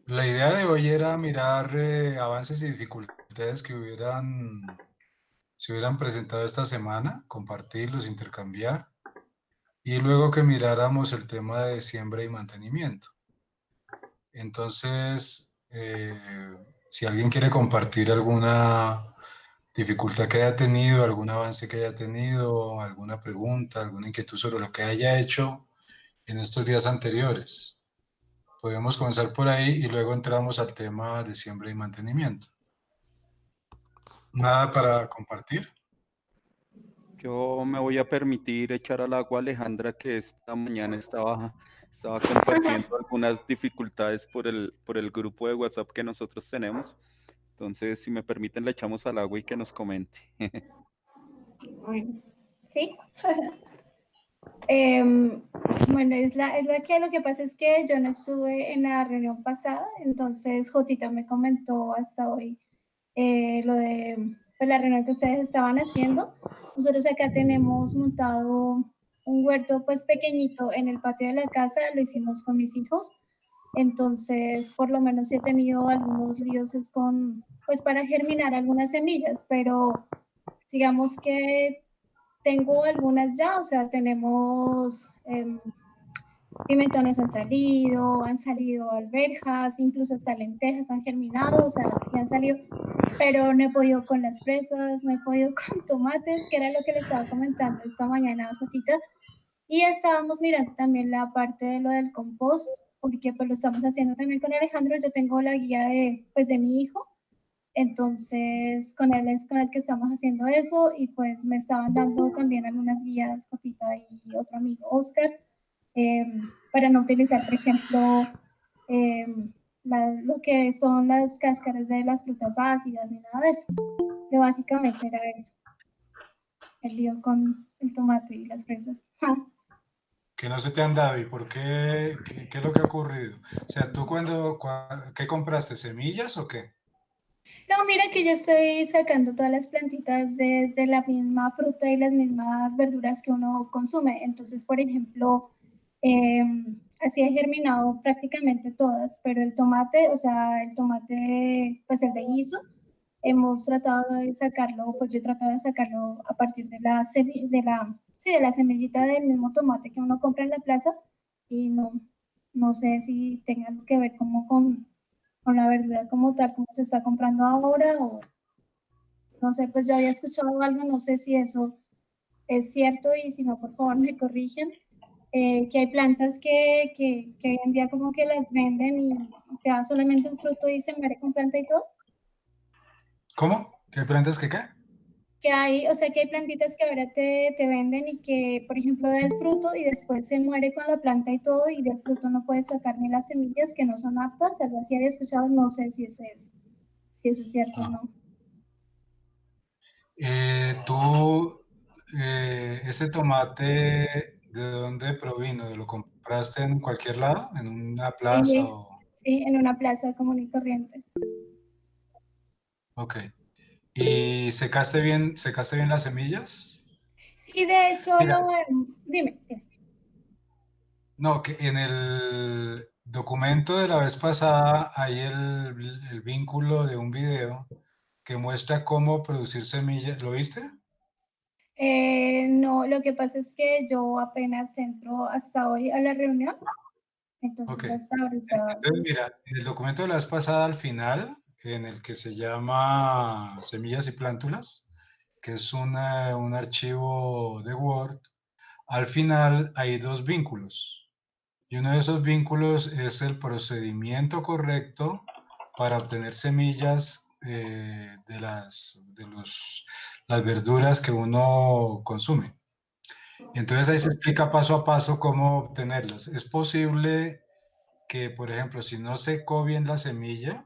La idea de hoy era mirar avances y dificultades que se hubieran presentado esta semana, compartirlos, intercambiar, y luego que miráramos el tema de siembra y mantenimiento. Entonces, si alguien quiere compartir alguna dificultad que haya tenido, algún avance que haya tenido, alguna pregunta, alguna inquietud sobre lo que haya hecho en estos días anteriores, podemos comenzar por ahí y luego entramos al tema de siembra y mantenimiento. Nada para compartir. Yo me voy a permitir echar al agua a Alejandra, que esta mañana estaba compartiendo algunas dificultades por el grupo de WhatsApp que nosotros tenemos. Entonces, si me permiten, le echamos al agua y que nos comente. Bueno, sí. Em, bueno, es la que lo que pasa es que yo no estuve en la reunión pasada, entonces Jotita me comentó hasta hoy lo de pues, la reunión que ustedes estaban haciendo. Nosotros acá tenemos montado un huerto pues pequeñito en el patio de la casa, lo hicimos con mis hijos, entonces por lo menos he tenido algunos líos pues para germinar algunas semillas, pero digamos que tengo algunas ya, o sea, tenemos pimentones han salido alberjas, incluso hasta lentejas han germinado, o sea, y han salido, pero no he podido con las fresas, no he podido con tomates, que era lo que le estaba comentando esta mañana a Jotita, y estábamos mirando también la parte de lo del compost, porque pues lo estamos haciendo también con Alejandro, yo tengo la guía pues, de mi hijo, entonces, con él es con el que estamos haciendo eso y pues me estaban dando también algunas guías, Jotita y otro amigo, Oscar, eh, para no utilizar, por ejemplo, eh, lo que son las cáscaras de las frutas ácidas ni nada de eso. Que básicamente era eso, el lío con el tomate y las fresas. Que no se te han dado y por qué, qué es lo que ha ocurrido. O sea, tú ¿qué compraste? ¿Semillas o qué? No, mira que yo estoy sacando todas las plantitas desde la misma fruta y las mismas verduras que uno consume. Entonces, por ejemplo, eh, así he germinado prácticamente todas, pero el tomate, o sea, el tomate, pues el de guiso, hemos tratado de sacarlo, pues yo he tratado de sacarlo a partir de sí, de la semillita del mismo tomate que uno compra en la plaza y no sé si tenga algo que ver como con la verdura como tal, como se está comprando ahora, o no sé, pues yo había escuchado algo, no sé si eso es cierto y si no, por favor me corrigen, que hay plantas que hoy en día como que las venden y te da solamente un fruto y se muere con planta y todo. ¿Cómo? ¿Qué plantas que qué? Que hay, o sea, que hay plantitas que ahora te venden y que, por ejemplo, da el fruto y después se muere con la planta y todo y del fruto no puedes sacar ni las semillas que no son aptas, algo así había escuchado, no sé si eso es cierto o Ah. no. ¿Ese tomate de dónde provino? ¿Lo compraste en cualquier lado? ¿En una plaza Sí, o...? sí, en una plaza común y corriente. Ok. ¿Y secaste bien las semillas? Sí, de hecho, Mira, dime. no, que en el documento de la vez pasada hay el vínculo de un video que muestra cómo producir semillas. ¿Lo viste? No, lo que pasa es que yo apenas entro hasta hoy a la reunión, Ok. entonces hasta ahorita, Entonces, mira, en el documento de la vez pasada al final, en el que se llama Semillas y Plántulas, que es un archivo de Word, al final hay dos vínculos. Y uno de esos vínculos es el procedimiento correcto para obtener semillas las verduras que uno consume. Entonces ahí se explica paso a paso cómo obtenerlas. Es posible que, por ejemplo, si no secó bien la semilla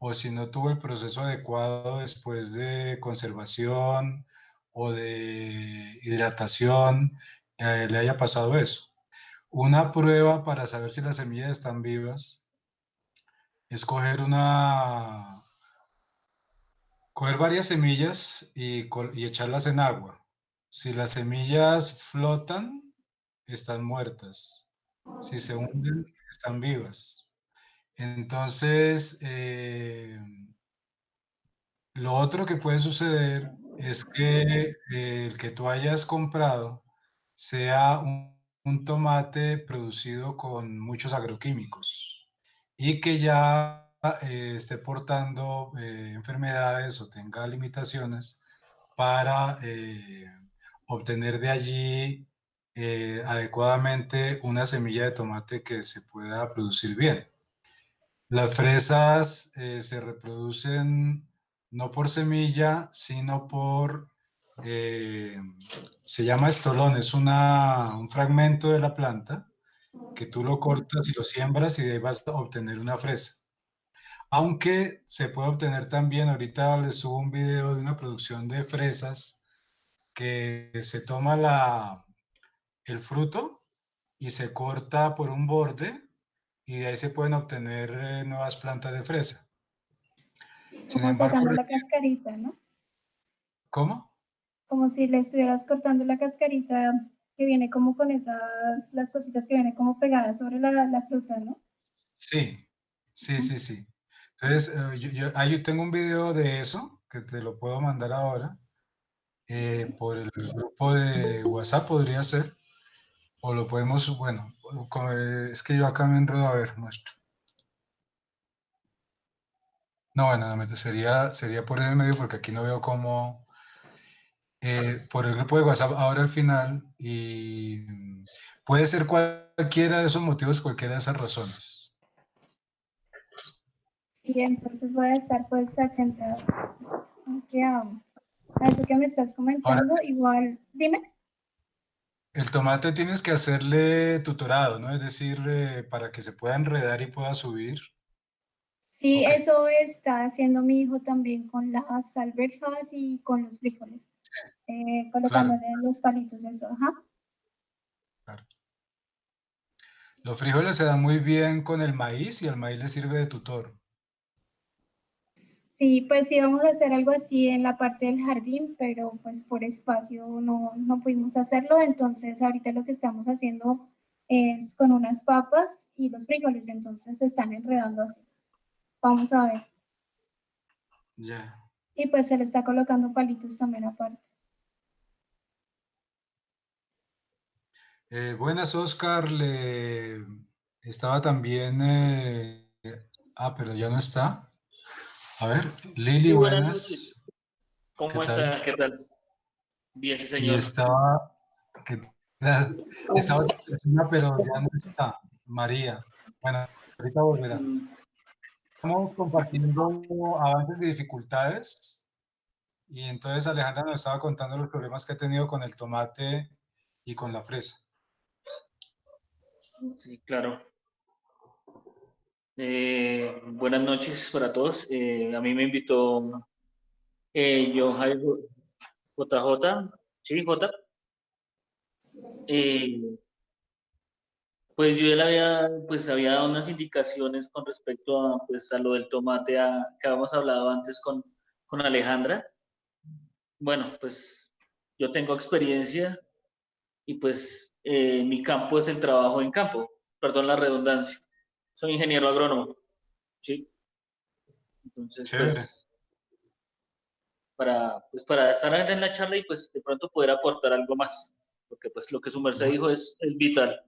o si no tuvo el proceso adecuado después de conservación o de hidratación, le haya pasado eso. Una prueba para saber si las semillas están vivas es coger varias semillas y echarlas en agua. Si las semillas flotan, están muertas. Si se hunden, están vivas. Entonces, lo otro que puede suceder es que el que tú hayas comprado sea un tomate producido con muchos agroquímicos y que ya esté portando enfermedades o tenga limitaciones para obtener de allí adecuadamente una semilla de tomate que se pueda producir bien. Las fresas se reproducen no por semilla, sino por, se llama estolón, es un fragmento de la planta que tú lo cortas y lo siembras y de ahí vas a obtener una fresa. Aunque se puede obtener también, ahorita les subo un video de una producción de fresas que se toma el fruto y se corta por un borde y de ahí se pueden obtener nuevas plantas de fresa. Sin Como embargo, sacando la cascarita, ¿no? ¿cómo? Como si le estuvieras cortando la cascarita que viene como con las cositas que vienen como pegadas sobre la fruta, ¿no? Sí, sí, sí, sí. Entonces, yo tengo un video de eso que te lo puedo mandar ahora por el grupo de WhatsApp podría ser, o lo podemos, bueno, es que yo acá me enredo, a ver, muestro. No, bueno, no, sería por el medio porque aquí no veo cómo, por el grupo de WhatsApp ahora al final, y puede ser cualquiera de esos motivos, cualquiera de esas razones. Y entonces voy a estar pues atenta a eso que me estás Ahora, comentando. Igual, dime. el tomate tienes que hacerle tutorado, ¿no? Es decir, para que se pueda enredar y pueda subir. Sí, Ok, eso está haciendo mi hijo también con las alberjas y con los frijoles, claro, colocándole los palitos, eso, ajá. claro. Los frijoles se dan muy bien con el maíz y el maíz le sirve de tutor. Sí, pues sí, vamos a hacer algo así en la parte del jardín, pero pues por espacio no pudimos hacerlo, entonces ahorita lo que estamos haciendo es con unas papas y los frijoles, entonces se están enredando así. Vamos a ver. Ya. Y pues se le está colocando palitos también aparte. Buenas, Oscar. Le estaba también. Pero ya no está. A ver, Lili, Sí, buenas buenas. noches. ¿Qué ¿Cómo tal? está? ¿Qué tal? Bien, sí, Y señor. estaba. ¿Qué tal? Estaba otra persona, pero ya no está. María. Bueno, ahorita volverá. Mm, Estamos compartiendo avances y dificultades. Y entonces Alejandra nos estaba contando los problemas que ha tenido con el tomate y con la fresa. sí, claro. Buenas noches para todos. A mí me invitó John JJ. Sí, J. Eh, pues yo ya le había dado unas indicaciones con respecto a lo del tomate que habíamos hablado antes con Alejandra. Bueno, pues yo tengo experiencia y pues mi campo es el trabajo en campo, perdón la redundancia. Soy ingeniero agrónomo, ¿sí? Entonces, Chévere. para estar en la charla y pues de pronto poder aportar algo más, porque pues lo que su merced dijo es vital.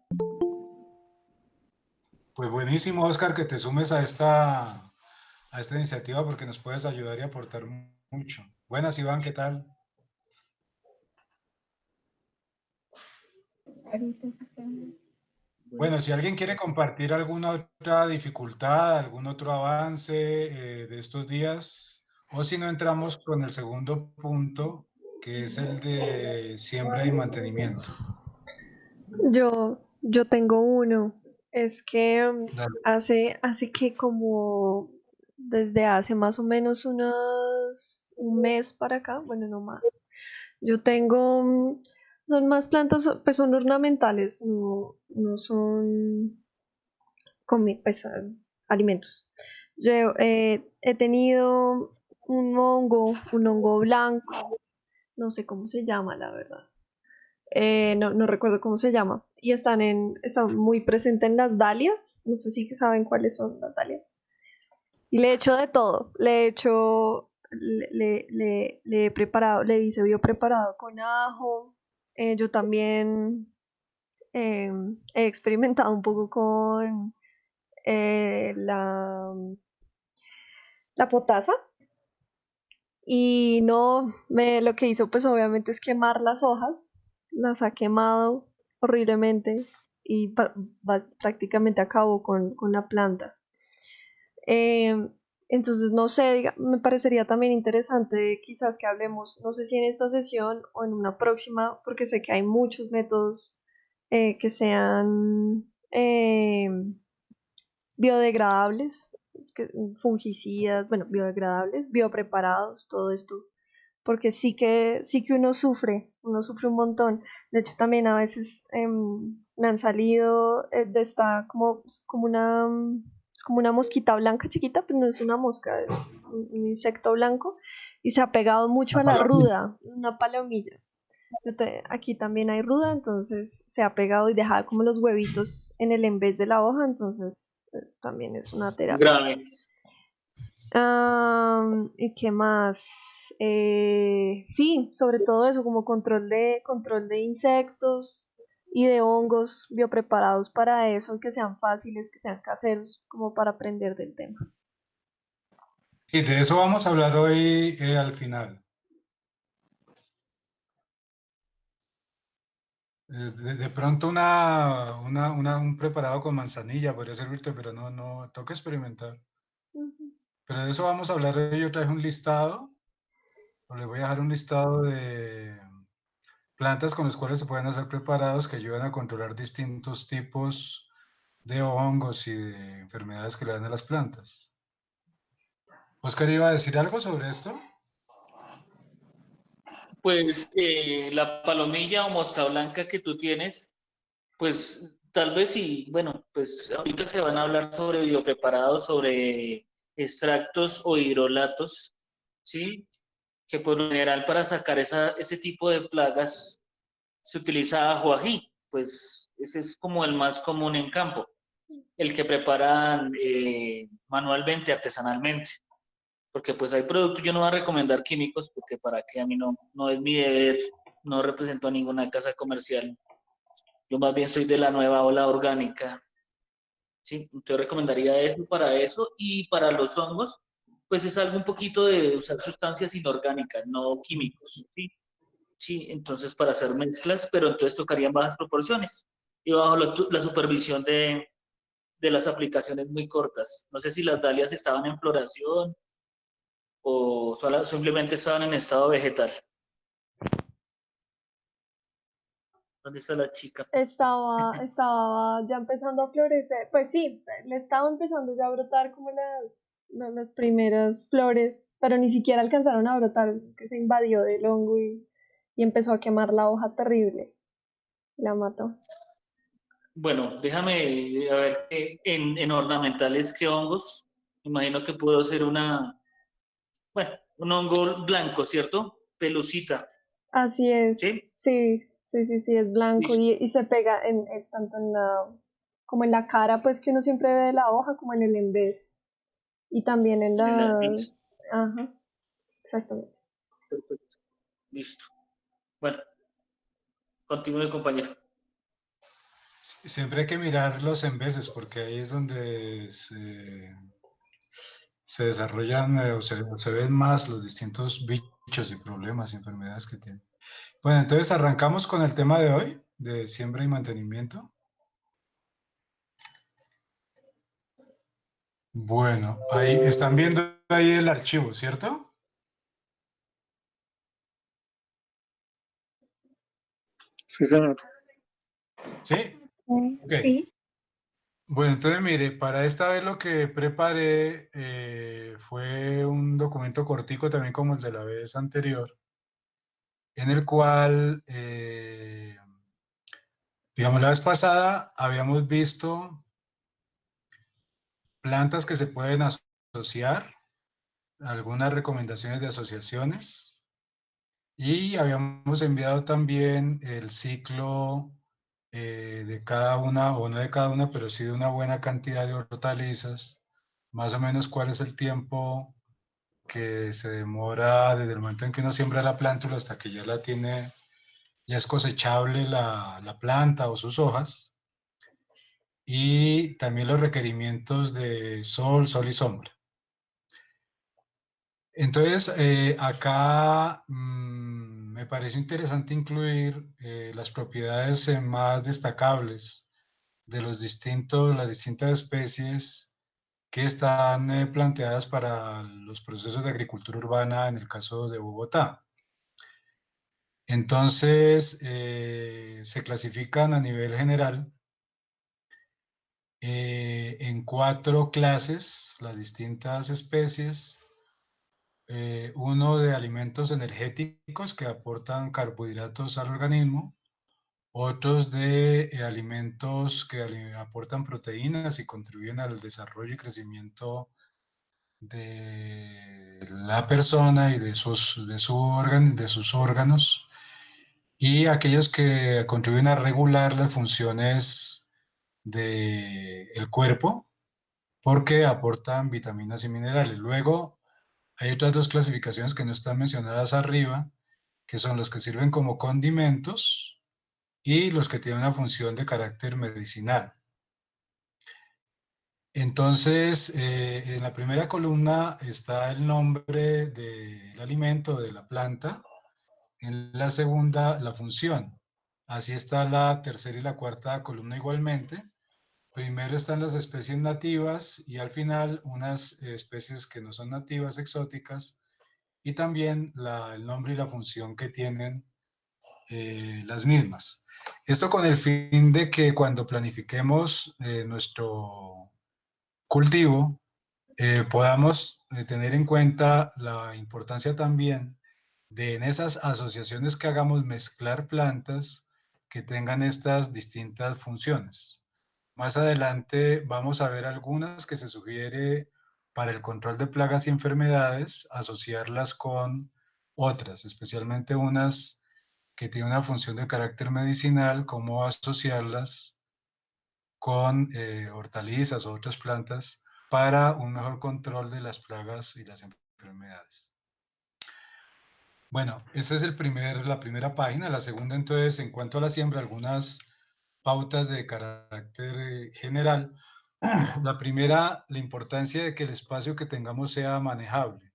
Pues buenísimo, Oscar, que te sumes a esta iniciativa porque nos puedes ayudar y aportar mucho. Buenas, Iván, ¿qué tal? Ahorita se están... Bueno, si Buenas. alguien quiere compartir alguna otra dificultad, algún otro avance de estos días, o si no entramos con el segundo punto, que es el de siembra y mantenimiento. Yo tengo uno. Es que Dale. hace que como desde hace más o menos un mes para acá, bueno, no más. Yo tengo, son más plantas, pues son ornamentales, no son pues, alimentos. Yo he tenido un hongo blanco, no sé cómo se llama, la verdad. no recuerdo cómo se llama, y están muy presente en las dalias, no sé si saben cuáles son las dalias. Y le he hecho de todo, le he preparado, le hice biopreparado con ajo, yo también he experimentado un poco con la potasa. Y no, lo que hizo pues obviamente es quemar las hojas, las ha quemado horriblemente y prácticamente acabó con la planta. Entonces, no sé, me parecería también interesante quizás que hablemos, no sé si en esta sesión o en una próxima, porque sé que hay muchos métodos que sean biodegradables, fungicidas, bueno, biodegradables, biopreparados, todo esto, porque sí que uno sufre un montón. De hecho, también a veces me han salido de esta es como una mosquita blanca chiquita, pero no es una mosca, es un insecto blanco y se ha pegado mucho a la ruda, una palomilla. Aquí también hay ruda, entonces se ha pegado y deja como los huevitos en el en vez de la hoja, entonces también es una terapia. Grave. ¿Y qué más? Sí, sobre todo eso, como control de insectos y de hongos biopreparados para eso, que sean fáciles, que sean caseros, como para aprender del tema. Y de eso vamos a hablar hoy al final. De pronto un preparado con manzanilla podría servirte, pero no, toca experimentar. Pero de eso vamos a hablar hoy. Yo traje un listado, o les voy a dejar un listado de plantas con las cuales se pueden hacer preparados que ayudan a controlar distintos tipos de hongos y de enfermedades que le dan a las plantas. ¿Oscar iba a decir algo sobre esto? Pues la palomilla o mosca blanca que tú tienes, pues tal vez sí, bueno, pues ahorita se van a hablar sobre biopreparados, sobre extractos o hidrolatos, ¿sí? Que por lo general para sacar ese tipo de plagas se utiliza ajo ají, pues ese es como el más común en campo, el que preparan manualmente, artesanalmente, porque pues hay productos, yo no voy a recomendar químicos, porque para qué, a mí no es mi deber, no represento a ninguna casa comercial, yo más bien soy de la nueva ola orgánica, ¿sí? Entonces recomendaría eso, y para los hongos, pues es algo un poquito de usar sustancias inorgánicas, no químicos, ¿sí? Sí, entonces para hacer mezclas, pero entonces tocarían bajas proporciones y bajo la supervisión de las aplicaciones muy cortas. No sé si las dalias estaban en floración o simplemente estaban en estado vegetal. ¿Dónde está la chica? Estaba ya empezando a florecer, pues sí, le estaba empezando ya a brotar como las primeras flores, pero ni siquiera alcanzaron a brotar, es que se invadió del hongo y empezó a quemar la hoja terrible, la mató. Bueno, déjame a ver en ornamentales qué hongos. Imagino que puedo ser un hongo blanco, ¿cierto? Pelucita. Así es, ¿Sí? sí, es blanco Listo. y se pega tanto como en la cara, pues que uno siempre ve de la hoja, como en el envés y también en las... Ajá, exactamente. Perfecto. Listo. Bueno, continúe, compañero. Siempre hay que mirarlos en veces, porque ahí es donde se desarrollan o se ven más los distintos bichos y problemas y enfermedades que tienen. Bueno, entonces arrancamos con el tema de hoy, de siembra y mantenimiento. Bueno, ahí están viendo ahí el archivo, ¿cierto? Sí, señor. ¿Sí? Ok. Sí. Bueno, entonces mire, para esta vez lo que preparé fue un documento cortico también como el de la vez anterior, en el cual, digamos, la vez pasada habíamos visto plantas que se pueden asociar, algunas recomendaciones de asociaciones, Y habíamos enviado también el ciclo de cada una, o no de cada una, pero sí de una buena cantidad de hortalizas, más o menos cuál es el tiempo que se demora desde el momento en que uno siembra la plántula hasta que ya la tiene, ya es cosechable la planta o sus hojas, y también los requerimientos de sol, sol y sombra. Entonces, acá me parece interesante incluir las propiedades más destacables de las distintas especies que están planteadas para los procesos de agricultura urbana en el caso de Bogotá. Entonces, se clasifican a nivel general en 4 clases las distintas especies. Uno de alimentos energéticos que aportan carbohidratos al organismo, otros de alimentos que aportan proteínas y contribuyen al desarrollo y crecimiento de la persona y de sus órganos, y aquellos que contribuyen a regular las funciones del cuerpo porque aportan vitaminas y minerales. Luego, hay otras 2 clasificaciones que no están mencionadas arriba, que son los que sirven como condimentos y los que tienen una función de carácter medicinal. Entonces, en la primera columna está el nombre del alimento, de la planta. En la segunda, la función. Así está la tercera y la cuarta columna igualmente. Primero están las especies nativas y al final unas especies que no son nativas, exóticas, y también el nombre y la función que tienen las mismas. Esto con el fin de que cuando planifiquemos nuestro cultivo, podamos tener en cuenta la importancia también de en esas asociaciones que hagamos mezclar plantas que tengan estas distintas funciones. Más adelante vamos a ver algunas que se sugiere para el control de plagas y enfermedades, asociarlas con otras, especialmente unas que tienen una función de carácter medicinal, cómo asociarlas con hortalizas o otras plantas para un mejor control de las plagas y las enfermedades. Bueno, esa es la primera página. La segunda, entonces, en cuanto a la siembra, algunas pautas de carácter general. La primera, la importancia de que el espacio que tengamos sea manejable.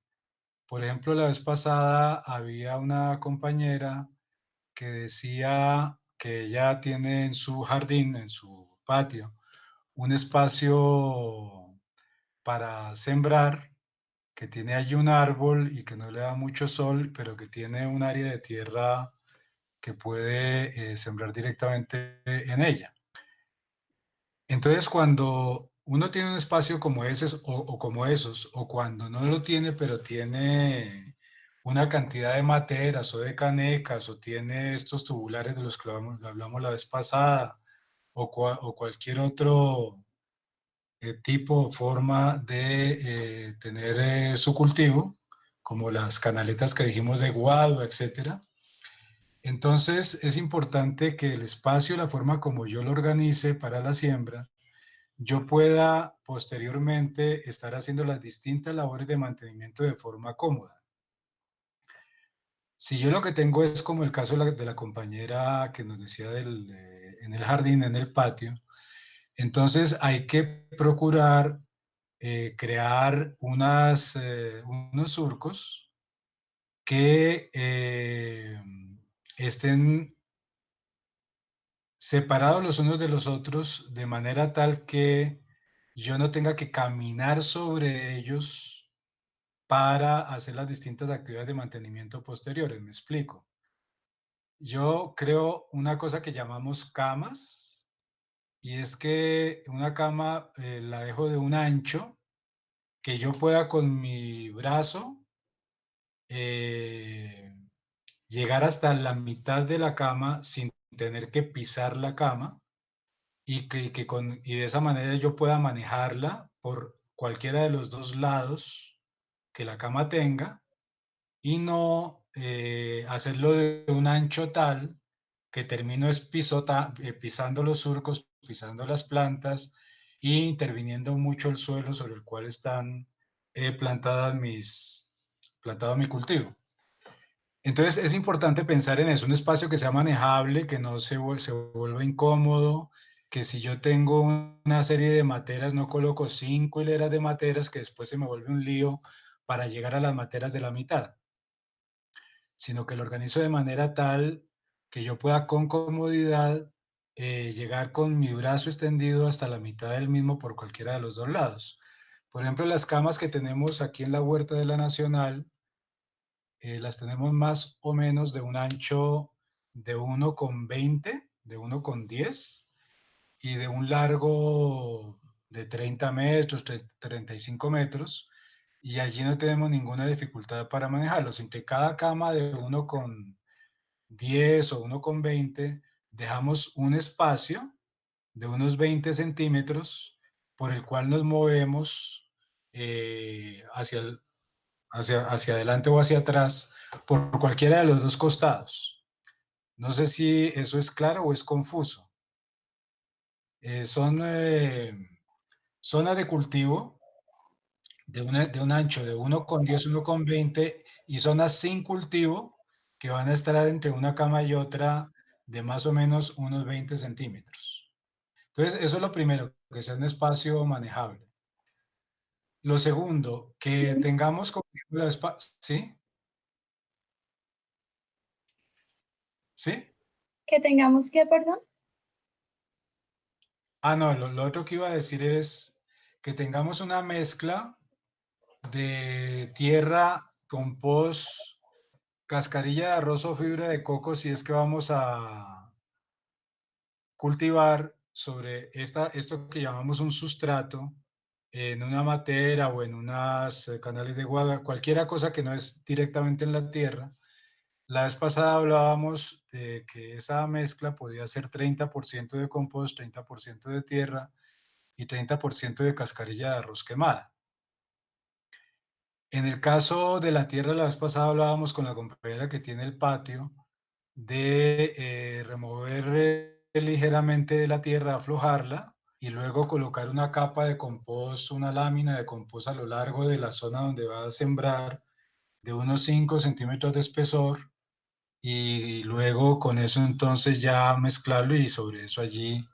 Por ejemplo, la vez pasada había una compañera que decía que ella tiene en su jardín, en su patio, un espacio para sembrar, que tiene allí un árbol y que no le da mucho sol, pero que tiene un área de tierra que puede sembrar directamente en ella. Entonces, cuando uno tiene un espacio como ese o como esos, o cuando no lo tiene, pero tiene una cantidad de materas o de canecas, o tiene estos tubulares de los que hablamos la vez pasada, o cualquier otro tipo o forma de tener su cultivo, como las canaletas que dijimos de guado, etcétera. Entonces, es importante que el espacio, la forma como yo lo organice para la siembra, yo pueda posteriormente estar haciendo las distintas labores de mantenimiento de forma cómoda. Si yo lo que tengo es como el caso de la compañera que nos decía en el jardín, en el patio, entonces hay que procurar crear unos surcos que estén separados los unos de los otros de manera tal que yo no tenga que caminar sobre ellos para hacer las distintas actividades de mantenimiento posteriores. Me explico. Yo creo una cosa que llamamos camas, y es que una cama la dejo de un ancho que yo pueda con mi brazo eh, llegar hasta la mitad de la cama sin tener que pisar la cama, y y de esa manera yo pueda manejarla por cualquiera de los 2 lados que la cama tenga y no hacerlo de un ancho tal que termino es pisando los surcos, pisando las plantas e interviniendo mucho el suelo sobre el cual están plantado mi cultivo. Entonces es importante pensar en eso, un espacio que sea manejable, que no se vuelva incómodo, que si yo tengo una serie de materas, no coloco 5 hileras de materas que después se me vuelve un lío para llegar a las materas de la mitad, sino que lo organizo de manera tal que yo pueda con comodidad llegar con mi brazo extendido hasta la mitad del mismo por cualquiera de los dos lados. Por ejemplo, las camas que tenemos aquí en la Huerta de la Nacional, las tenemos más o menos de un ancho de 1,20, de 1,10 y de un largo de 30 metros, 35 metros, y allí no tenemos ninguna dificultad para manejarlos. Entre cada cama de 1,10 o 1,20 dejamos un espacio de unos 20 centímetros por el cual nos movemos hacia adelante o hacia atrás por cualquiera de los dos costados. No sé si eso es claro o es confuso. Son zonas de cultivo de un ancho de 1,10, 1,20 y zonas sin cultivo que van a estar entre una cama y otra de más o menos unos 20 centímetros. Entonces, eso es lo primero, que sea un espacio manejable. Lo segundo, que tengamos como ¿sí? ¿Sí? Que tengamos que, perdón. No, lo otro que iba a decir es que tengamos una mezcla de tierra, compost, cascarilla de arroz o fibra de coco si es que vamos a cultivar sobre esto que llamamos un sustrato en una matera o en unos canales de agua, cualquier cosa que no es directamente en la tierra. La vez pasada hablábamos de que esa mezcla podía ser 30% de compost, 30% de tierra y 30% de cascarilla de arroz quemada. En el caso de la tierra, la vez pasada hablábamos con la compañera que tiene el patio de remover ligeramente de la tierra, aflojarla y luego colocar una capa de compost, una lámina de compost a lo largo de la zona donde va a sembrar de unos 5 centímetros de espesor y luego con eso entonces ya mezclarlo y sobre eso allí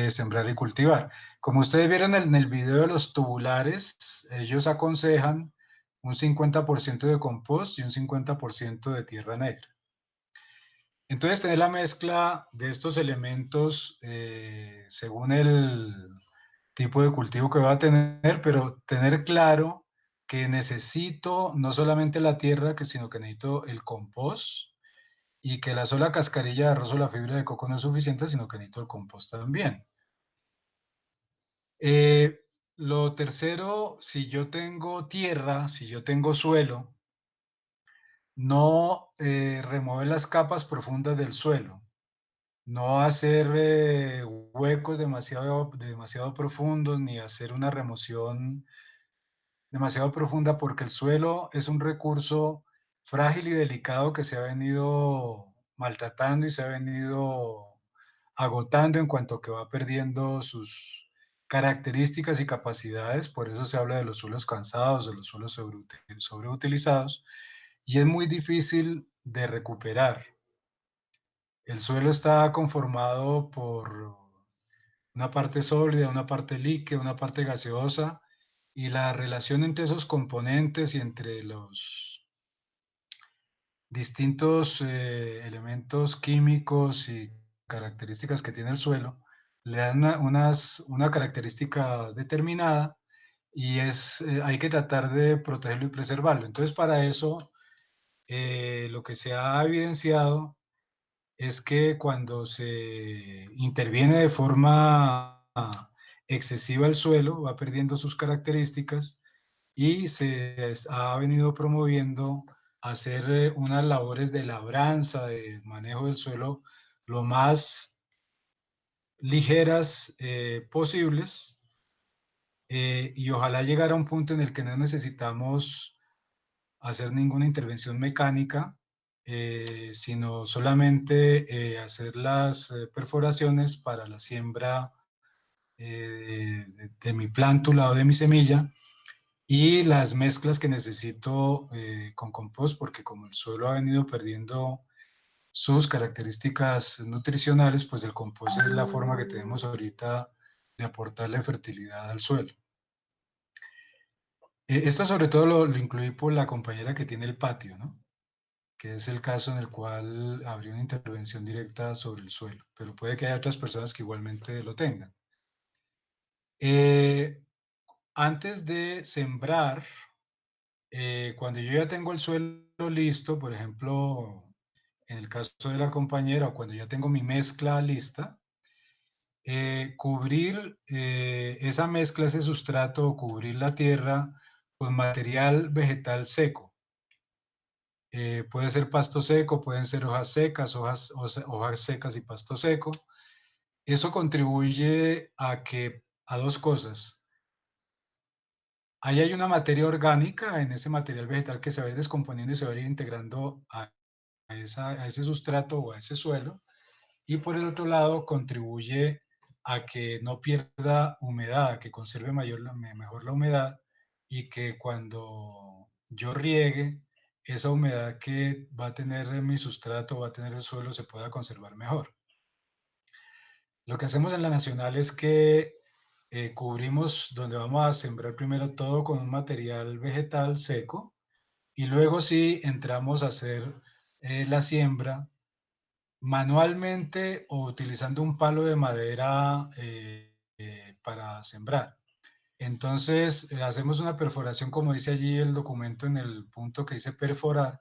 sembrar y cultivar. Como ustedes vieron en el video de los tubulares, ellos aconsejan un 50% de compost y un 50% de tierra negra. Entonces, tener la mezcla de estos elementos según el tipo de cultivo que va a tener, pero tener claro que necesito no solamente la tierra, sino que necesito el compost y que la sola cascarilla de arroz o la fibra de coco no es suficiente, sino que necesito el compost también. Lo tercero, si yo tengo tierra, si yo tengo suelo, no remover las capas profundas del suelo, no hacer huecos demasiado profundos ni hacer una remoción demasiado profunda porque el suelo es un recurso frágil y delicado que se ha venido maltratando y se ha venido agotando en cuanto que va perdiendo sus características y capacidades. Por eso se habla de los suelos cansados, de los suelos sobreutilizados, y es muy difícil de recuperar. El suelo está conformado por una parte sólida, una parte líquida, una parte gaseosa, y la relación entre esos componentes y entre los distintos elementos químicos y características que tiene el suelo le dan una característica determinada y hay que tratar de protegerlo y preservarlo. Entonces, para eso, lo que se ha evidenciado es que cuando se interviene de forma excesiva el suelo, va perdiendo sus características y se ha venido promoviendo hacer unas labores de labranza, de manejo del suelo, lo más ligeras posibles y ojalá llegar a un punto en el que no necesitamos hacer ninguna intervención mecánica, sino solamente hacer las perforaciones para la siembra de mi plántula o de mi semilla, y las mezclas que necesito con compost, porque como el suelo ha venido perdiendo sus características nutricionales, pues el compost es la forma que tenemos ahorita de aportarle fertilidad al suelo. Esto sobre todo lo incluí por la compañera que tiene el patio, ¿no? Que es el caso en el cual habría una intervención directa sobre el suelo, pero puede que haya otras personas que igualmente lo tengan. Antes de sembrar, cuando yo ya tengo el suelo listo, por ejemplo, en el caso de la compañera, o cuando ya tengo mi mezcla lista, cubrir esa mezcla, ese sustrato, o cubrir la tierra con material vegetal seco. Puede ser pasto seco, pueden ser hojas secas, hojas secas y pasto seco. Eso contribuye a dos cosas. Ahí hay una materia orgánica en ese material vegetal que se va a ir descomponiendo y se va a ir integrando a ese sustrato o a ese suelo. Y por el otro lado, contribuye a que no pierda humedad, a que conserve mejor la humedad, y que cuando yo riegue, esa humedad que va a tener mi sustrato, va a tener el suelo, se pueda conservar mejor. Lo que hacemos en la Nacional es que cubrimos donde vamos a sembrar primero todo con un material vegetal seco, y luego sí entramos a hacer la siembra manualmente o utilizando un palo de madera para sembrar. Entonces, hacemos una perforación, como dice allí el documento en el punto que dice perforar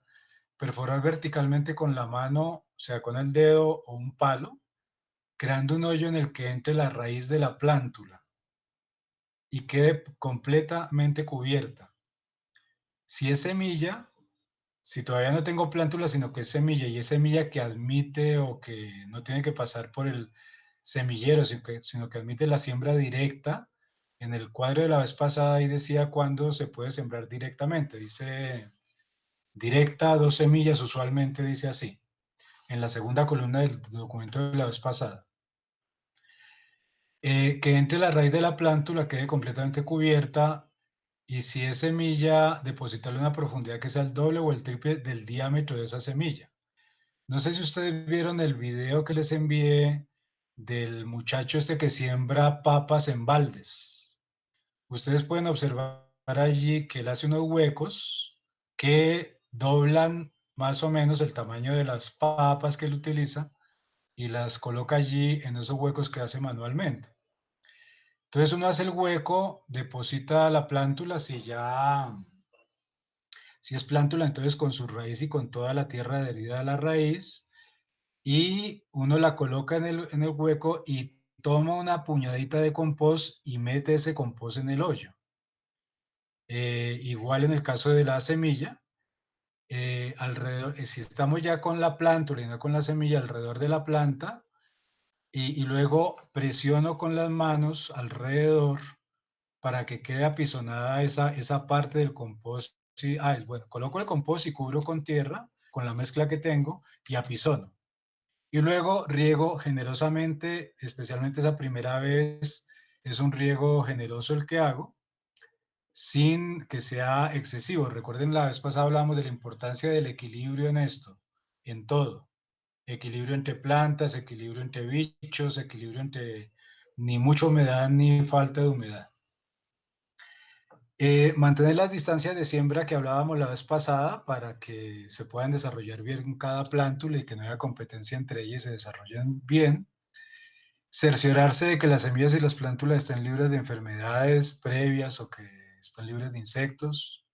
verticalmente con la mano, o sea, con el dedo o un palo, creando un hoyo en el que entre la raíz de la plántula y quede completamente cubierta. Si es semilla, si todavía no tengo plántula, sino que es semilla, y es semilla que admite o que no tiene que pasar por el semillero, sino que admite la siembra directa, en el cuadro de la vez pasada ahí decía cuándo se puede sembrar directamente. Dice directa, 2 semillas, usualmente dice así, en la segunda columna del documento de la vez pasada. Que entre la raíz de la plántula, quede completamente cubierta, y si es semilla, depositarle una profundidad que sea el doble o el triple del diámetro de esa semilla. No sé si ustedes vieron el video que les envié del muchacho este que siembra papas en baldes. Ustedes pueden observar allí que él hace unos huecos que doblan más o menos el tamaño de las papas que él utiliza, y las coloca allí en esos huecos que hace manualmente. Entonces uno hace el hueco, deposita la plántula, si es plántula, entonces con su raíz y con toda la tierra adherida a la raíz, y uno la coloca en el hueco y toma una puñadita de compost y mete ese compost en el hoyo. Igual en el caso de la semilla, alrededor, si estamos ya con la plántula y no con la semilla, alrededor de la planta, y luego presiono con las manos alrededor para que quede apisonada esa parte del compost. Sí, bueno, coloco el compost y cubro con tierra, con la mezcla que tengo, y apisono. Y luego riego generosamente, especialmente esa primera vez, es un riego generoso el que hago, sin que sea excesivo. Recuerden, la vez pasada hablamos de la importancia del equilibrio en esto, en todo. Equilibrio entre plantas, equilibrio entre bichos, equilibrio entre ni mucha humedad ni falta de humedad. Mantener las distancias de siembra que hablábamos la vez pasada para que se puedan desarrollar bien cada plántula y que no haya competencia entre ellas y se desarrollen bien. Cerciorarse de que las semillas y las plántulas estén libres de enfermedades previas o que están libres de insectos.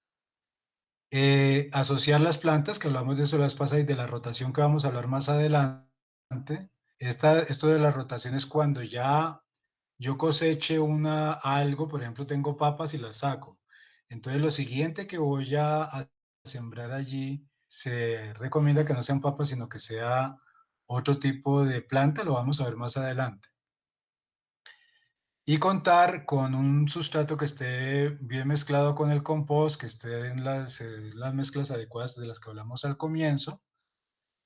Asociar las plantas, que hablamos de eso la vez pasada, y de la rotación que vamos a hablar más adelante. Esto de la rotación es cuando ya yo coseche algo, por ejemplo, tengo papas y las saco. Entonces lo siguiente que voy a sembrar allí, se recomienda que no sean papas, sino que sea otro tipo de planta, lo vamos a ver más adelante. y contar con un sustrato que esté bien mezclado con el compost, que esté en las mezclas adecuadas de las que hablamos al comienzo,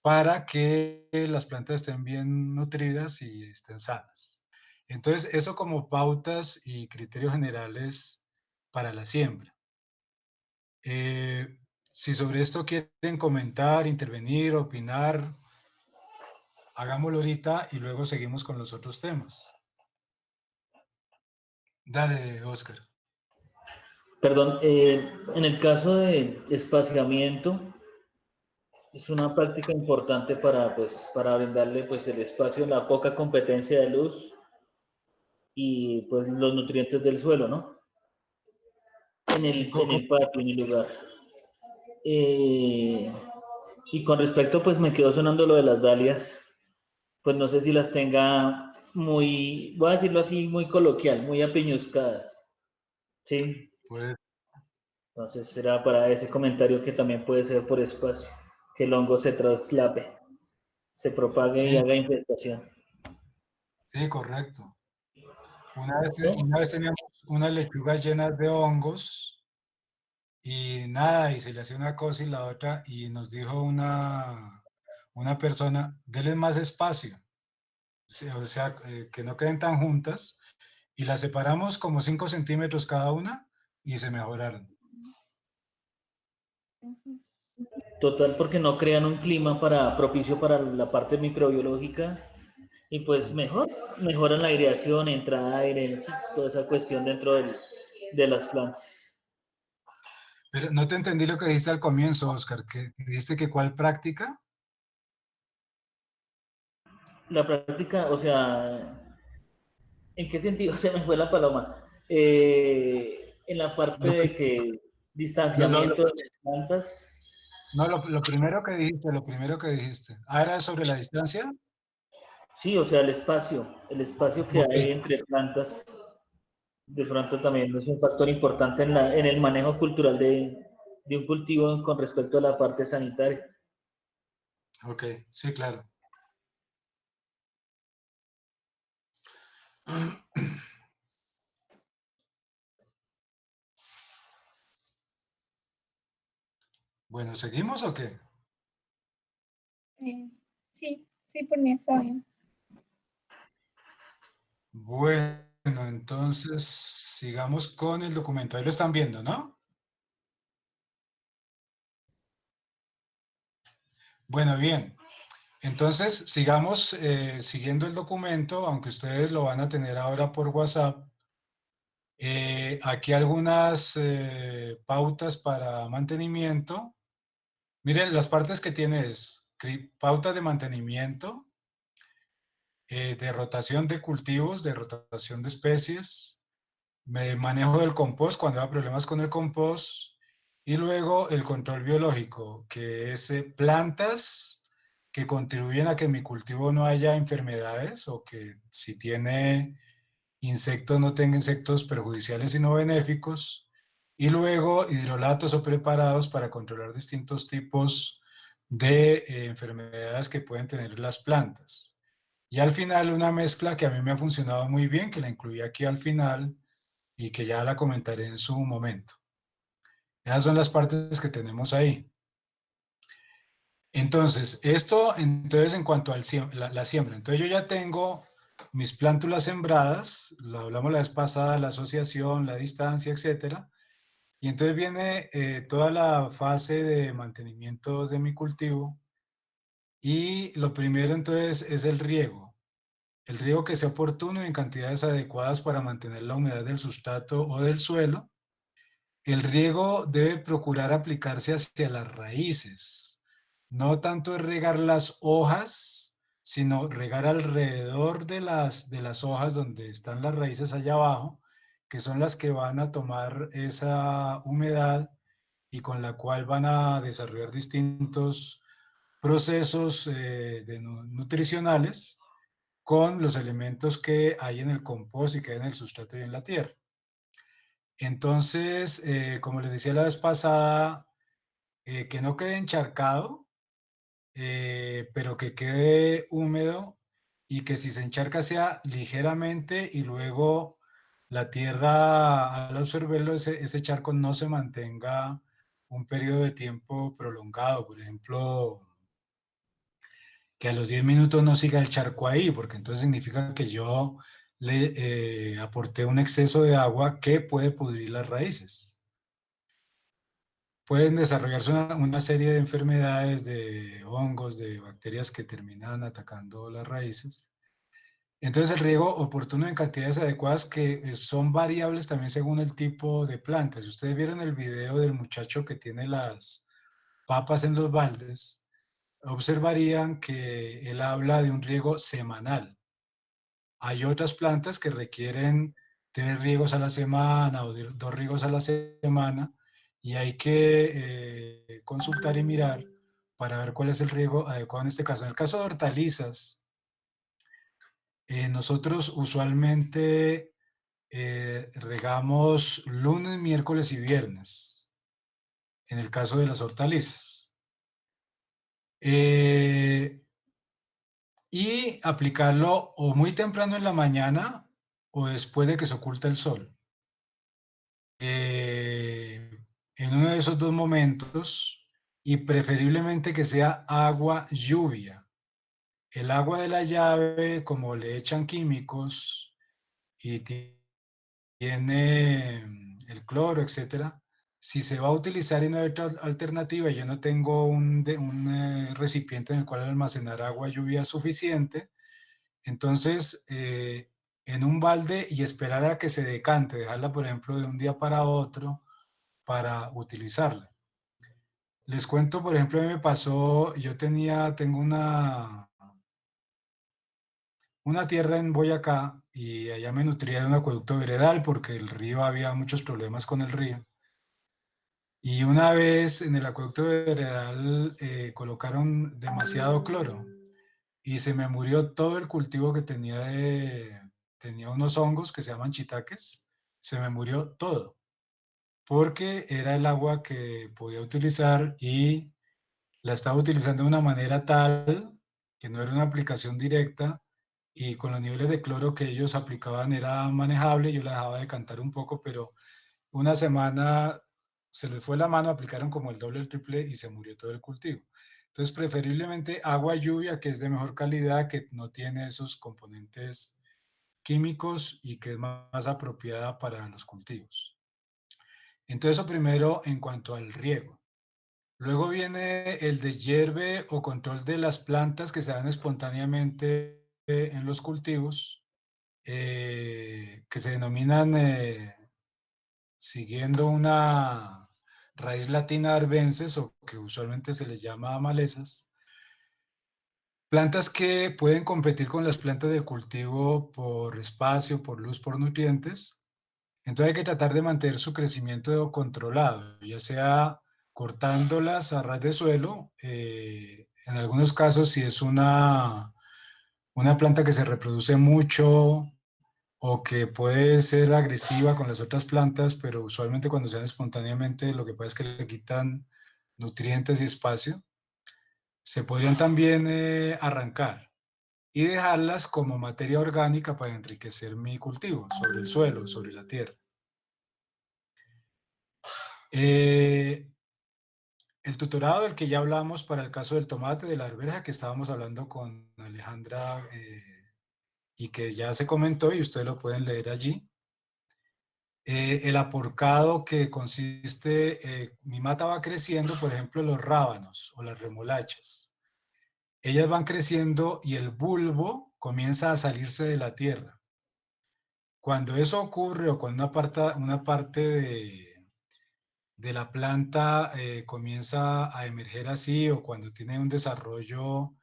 para que las plantas estén bien nutridas y estén sanas. Entonces, eso como pautas y criterios generales para la siembra. Si sobre esto quieren comentar, intervenir, opinar, hagámoslo ahorita y luego seguimos con los otros temas. Dale, Oscar. Perdón, en el caso de espaciamiento, es una práctica importante para, pues, para brindarle pues, el espacio, la poca competencia de luz y pues, los nutrientes del suelo, ¿no? En el patio, en el lugar. Y con respecto, pues me quedó sonando lo de las dalias, pues no sé si las tenga muy, voy a decirlo así, muy coloquial, muy apiñuscadas, ¿sí? Pues, Entonces será para ese comentario que también puede ser por espacio, que el hongo se traslape, se propague y sí, haga infestación. sí, correcto. ¿Listo? Una vez teníamos unas lechugas llenas de hongos y nada, y se le hacía una cosa y la otra, y nos dijo una persona, denle más espacio, sí, o sea, que no queden tan juntas, y las separamos como 5 centímetros cada una y se mejoraron. Total, porque no crean un clima propicio para la parte microbiológica y pues mejoran la aireación, entrada de aire, sí, toda esa cuestión dentro de las plantas. Pero no te entendí lo que dijiste al comienzo, Oscar, que dijiste que cuál práctica. La práctica, o sea, ¿en qué sentido se me fue la paloma? En la parte Lo, de que lo- lo- distanciamiento de las plantas. no, lo primero que dijiste. Ah, ¿era sobre la distancia? Sí, o sea, el espacio que Ok, hay entre plantas, de pronto también es un factor importante en el manejo cultural de un cultivo con respecto a la parte sanitaria. ok, sí, claro. Bueno, ¿seguimos o qué? Sí, sí, por mí está bien. Bueno, entonces sigamos con el documento. Ahí lo están viendo, ¿no? Bueno, bien. Entonces sigamos siguiendo el documento, aunque ustedes lo van a tener ahora por WhatsApp. Aquí algunas pautas para mantenimiento. Miren, las partes que tiene es pauta de mantenimiento, de rotación de cultivos, de rotación de especies, manejo del compost cuando hay problemas con el compost, y luego el control biológico, que es plantas que contribuyen a que en mi cultivo no haya enfermedades o que si tiene insectos no tenga insectos perjudiciales y no benéficos, y luego hidrolatos o preparados para controlar distintos tipos de enfermedades que pueden tener las plantas. Y al final una mezcla que a mí me ha funcionado muy bien, que la incluí aquí al final y que ya la comentaré en su momento. Esas son las partes que tenemos ahí. Entonces, entonces en cuanto a la siembra, entonces yo ya tengo mis plántulas sembradas, lo hablamos la vez pasada, la asociación, la distancia, etcétera, y entonces viene toda la fase de mantenimiento de mi cultivo, y lo primero entonces es el riego que sea oportuno y en cantidades adecuadas para mantener la humedad del sustrato o del suelo. El riego debe procurar aplicarse hacia las raíces. No tanto es regar las hojas, sino regar alrededor de las hojas donde están las raíces allá abajo, que son las que van a tomar esa humedad y con la cual van a desarrollar distintos procesos nutricionales con los elementos que hay en el compost y que hay en el sustrato y en la tierra. Entonces, como les decía la vez pasada, que no quede encharcado, pero que quede húmedo y que si se encharca sea ligeramente y luego la tierra, al absorberlo, ese charco no se mantenga un periodo de tiempo prolongado. Por ejemplo, que a los 10 minutos no siga el charco ahí, porque entonces significa que yo le aporté un exceso de agua que puede pudrir las raíces. Pueden desarrollarse una serie de enfermedades, de hongos, de bacterias que terminan atacando las raíces. Entonces el riego oportuno en cantidades adecuadas que son variables también según el tipo de planta. Si ustedes vieron el video del muchacho que tiene las papas en los baldes, observarían que él habla de un riego semanal. Hay otras plantas que requieren 3 riegos a la semana o 2 riegos a la semana y hay que consultar y mirar para ver cuál es el riego adecuado en este caso. En el caso de hortalizas, nosotros usualmente regamos lunes, miércoles y viernes, en el caso de las hortalizas. Y aplicarlo o muy temprano en la mañana o después de que se oculta el sol. En uno de esos dos momentos, y preferiblemente que sea agua lluvia. El agua de la llave, como le echan químicos y tiene el cloro, etcétera, si se va a utilizar y no hay otra alternativa, yo no tengo un recipiente en el cual almacenar agua lluvia suficiente, entonces en un balde y esperar a que se decante, dejarla por ejemplo de un día para otro para utilizarla. Les cuento, por ejemplo, a mí me pasó, tengo una tierra en Boyacá y allá me nutría de un acueducto veredal porque el río, había muchos problemas con el río. Y una vez en el acueducto veredal colocaron demasiado cloro y se me murió todo el cultivo que tenía unos hongos que se llaman chitaques, se me murió todo porque era el agua que podía utilizar y la estaba utilizando de una manera tal que no era una aplicación directa y con los niveles de cloro que ellos aplicaban era manejable, yo la dejaba decantar un poco, pero una semana se les fue la mano, aplicaron como el doble, el triple y se murió todo el cultivo. Entonces, preferiblemente agua lluvia, que es de mejor calidad, que no tiene esos componentes químicos y que es más apropiada para los cultivos. Entonces, eso primero en cuanto al riego. Luego viene el deshierve o control de las plantas que se dan espontáneamente en los cultivos, que se denominan, siguiendo una raíz latina arbenses, o que usualmente se les llama malezas, plantas que pueden competir con las plantas del cultivo por espacio, por luz, por nutrientes. Entonces hay que tratar de mantener su crecimiento controlado, ya sea cortándolas a ras de suelo. En algunos casos, si es una planta que se reproduce mucho o que puede ser agresiva con las otras plantas, pero usualmente cuando se dan espontáneamente, lo que pasa es que le quitan nutrientes y espacio, se podrían también arrancar y dejarlas como materia orgánica para enriquecer mi cultivo sobre el suelo, sobre la tierra. El tutorado del que ya hablamos para el caso del tomate, de la arveja, que estábamos hablando con Alejandra y que ya se comentó y ustedes lo pueden leer allí. El aporcado, que consiste, mi mata va creciendo, por ejemplo, los rábanos o las remolachas. Ellas van creciendo y el bulbo comienza a salirse de la tierra. Cuando eso ocurre o cuando una parte de la planta comienza a emerger así, o cuando tiene un desarrollo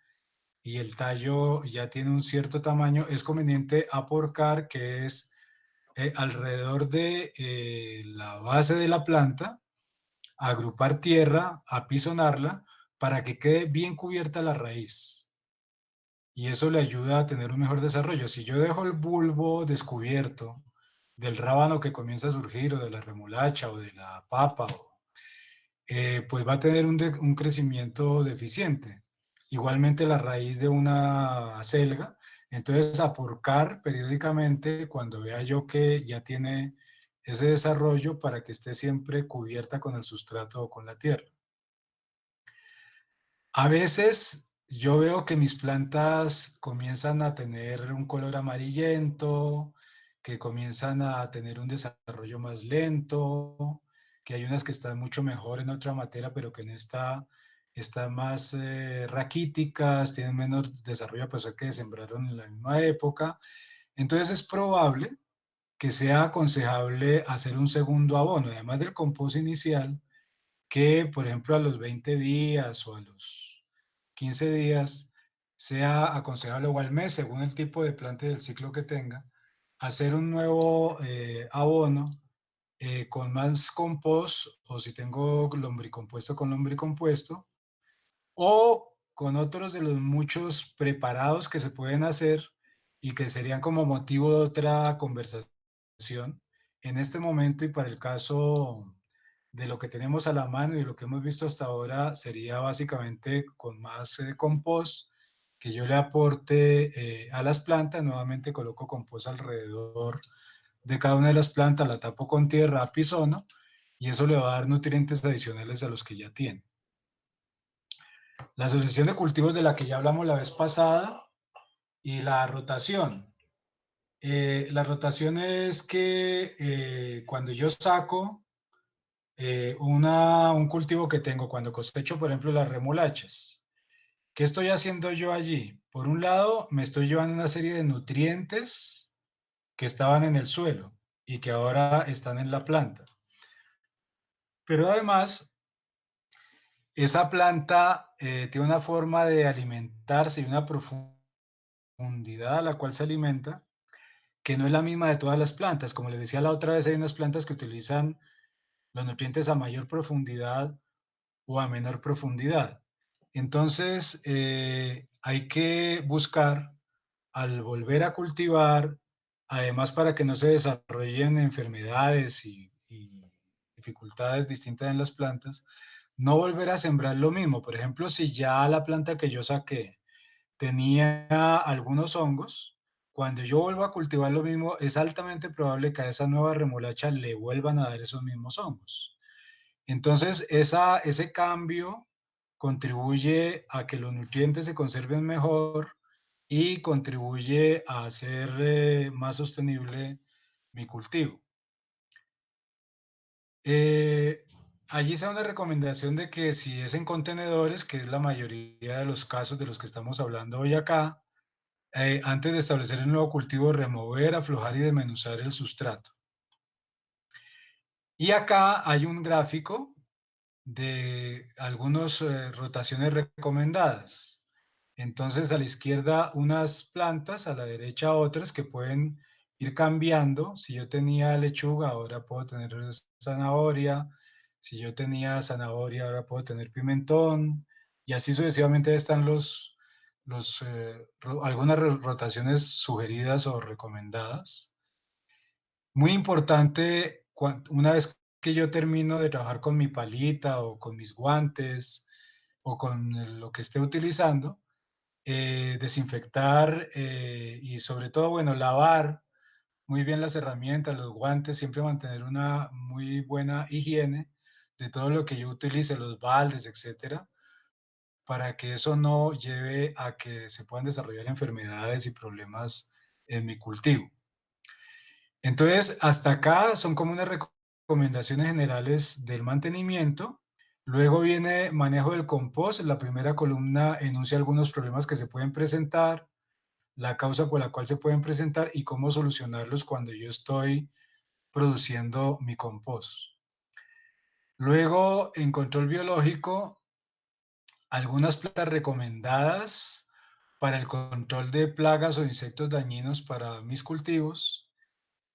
y el tallo ya tiene un cierto tamaño, es conveniente aporcar, que es alrededor de la base de la planta, agrupar tierra, apisonarla para que quede bien cubierta la raíz. Y eso le ayuda a tener un mejor desarrollo. Si yo dejo el bulbo descubierto del rábano que comienza a surgir, o de la remolacha, o de la papa, pues va a tener un crecimiento deficiente. igualmente la raíz de una acelga. Entonces, apurcar periódicamente cuando vea yo que ya tiene ese desarrollo para que esté siempre cubierta con el sustrato o con la tierra. A veces yo veo que mis plantas comienzan a tener un color amarillento, que comienzan a tener un desarrollo más lento, que hay unas que están mucho mejor en otra materia, pero que en esta están más raquíticas, tienen menos desarrollo a pesar que sembraron en la misma época. Entonces es probable que sea aconsejable hacer un segundo abono, además del compost inicial, que por ejemplo a los 20 días o a los 15 días sea aconsejable, o al mes, según el tipo de planta y el ciclo que tenga, hacer un nuevo abono con más compost, o si tengo lombricompuesto con lombricompuesto, o con otros de los muchos preparados que se pueden hacer y que serían como motivo de otra conversación en este momento. Y para el caso de lo que tenemos a la mano y lo que hemos visto hasta ahora, sería básicamente con más compost que yo le aporte a las plantas. Nuevamente coloco compost alrededor de cada una de las plantas, la tapo con tierra, apisono, y eso le va a dar nutrientes adicionales a los que ya tiene. La asociación de cultivos de la que ya hablamos la vez pasada y la rotación. La rotación es que cuando yo saco un cultivo que tengo, cuando cosecho, por ejemplo, las remolachas, ¿qué estoy haciendo yo allí? Por un lado, me estoy llevando una serie de nutrientes que estaban en el suelo y que ahora están en la planta. Pero además, esa planta tiene una forma de alimentarse y una profundidad a la cual se alimenta, que no es la misma de todas las plantas. Como les decía la otra vez, hay unas plantas que utilizan los nutrientes a mayor profundidad o a menor profundidad. Entonces, hay que buscar, al volver a cultivar, además para que no se desarrollen enfermedades y dificultades distintas en las plantas, no volver a sembrar lo mismo. Por ejemplo, si ya la planta que yo saqué tenía algunos hongos, cuando yo vuelvo a cultivar lo mismo, es altamente probable que a esa nueva remolacha le vuelvan a dar esos mismos hongos. Entonces, ese cambio contribuye a que los nutrientes se conserven mejor y contribuye a hacer más sostenible mi cultivo. Allí se da una recomendación de que si es en contenedores, que es la mayoría de los casos de los que estamos hablando hoy acá, antes de establecer el nuevo cultivo, remover, aflojar y desmenuzar el sustrato. Y acá hay un gráfico de algunas rotaciones recomendadas. Entonces, a la izquierda unas plantas, a la derecha otras que pueden ir cambiando. Si yo tenía lechuga, ahora puedo tener zanahoria. Si yo tenía zanahoria, ahora puedo tener pimentón. Y así sucesivamente están algunas rotaciones sugeridas o recomendadas. Muy importante, una vez que yo termino de trabajar con mi palita o con mis guantes o con lo que esté utilizando, desinfectar y sobre todo, bueno, lavar muy bien las herramientas, los guantes, siempre mantener una muy buena higiene de todo lo que yo utilice, los baldes, etcétera, para que eso no lleve a que se puedan desarrollar enfermedades y problemas en mi cultivo. Entonces, hasta acá son como unas recomendaciones generales del mantenimiento. Luego viene manejo del compost. La primera columna enuncia algunos problemas que se pueden presentar, la causa por la cual se pueden presentar y cómo solucionarlos cuando yo estoy produciendo mi compost. Luego, en control biológico, algunas plantas recomendadas para el control de plagas o insectos dañinos para mis cultivos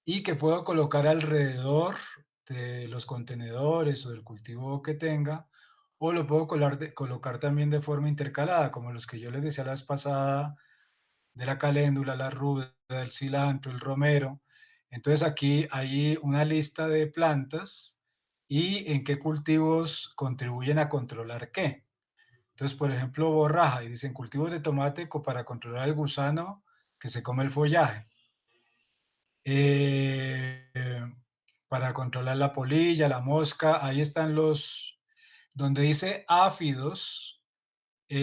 y que puedo colocar alrededor de los contenedores o del cultivo que tenga, o lo puedo colocar también de forma intercalada, como los que yo les decía la vez pasada, de la caléndula, la ruda, el cilantro, el romero. Entonces aquí hay una lista de plantas y en qué cultivos contribuyen a controlar qué. Entonces, por ejemplo, borraja, y dicen cultivos de tomate para controlar el gusano que se come el follaje. Para controlar la polilla, la mosca, ahí están los, donde dice áfidos,